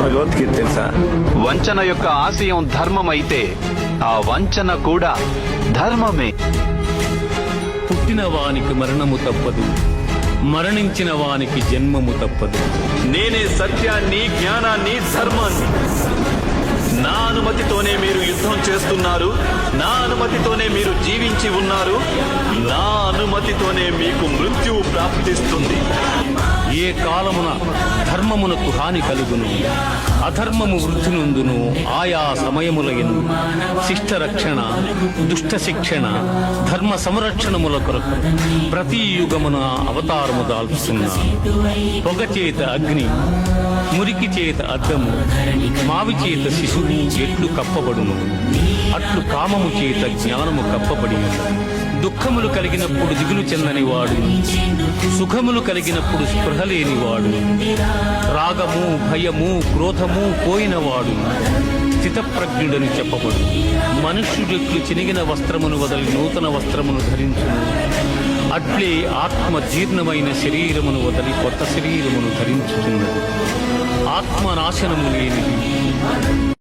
భగవద్గీత తెలుసా? వంచన యొక్క ఆశయం ధర్మమైతే ఆ వంచన కూడా ధర్మమే. పుట్టిన వానికి మరణము తప్పదు, మరణించిన వానికి జన్మము తప్పదు. నేనే సత్యాన్ని, జ్ఞానాన్ని, ధర్మాన్ని. నా అనుమతితోనే మీరు యుద్ధం చేస్తున్నారు, నా అనుమతితోనే మీరు జీవించి ఉన్నారు, నా అనుమతితోనే మీకు మృత్యువు ప్రాప్తిస్తుంది. ఏ కాలమున ధర్మమునకు హాని కలుగును, అధర్మము వృద్ధి నుండును. ఆయా సమయములయను శిష్ట రక్షణ, దుష్ట శిక్షణ, ధర్మ సంరక్షణముల కొరకు ప్రతి యుగమున అవతారము దాల్చుతున్నారు. పొగ చేత అగ్ని, మురికి చేత అద్దము, మావి చేత శిశువు ఎట్లు కప్పబడును, అట్లు కామము చేత జ్ఞానము కప్పబడి ఉన్నది. దుఃఖములు కలిగినప్పుడు దిగులు చెందని వాడు, సుఖములు కలిగినప్పుడు స్పృహ లేనివాడు, రాగము, భయము, క్రోధము పోయినవాడు స్థితప్రజ్ఞుడని చెప్పబడు. మనుష్యుడెట్లు చినిగిన వస్త్రమును వదలి నూతన వస్త్రమును ధరించును, అట్లే ఆత్మ జీర్ణమైన శరీరమును వదలి కొత్త శరీరమును ధరించుతున్నది. ఆత్మ నాశనము లేనిది.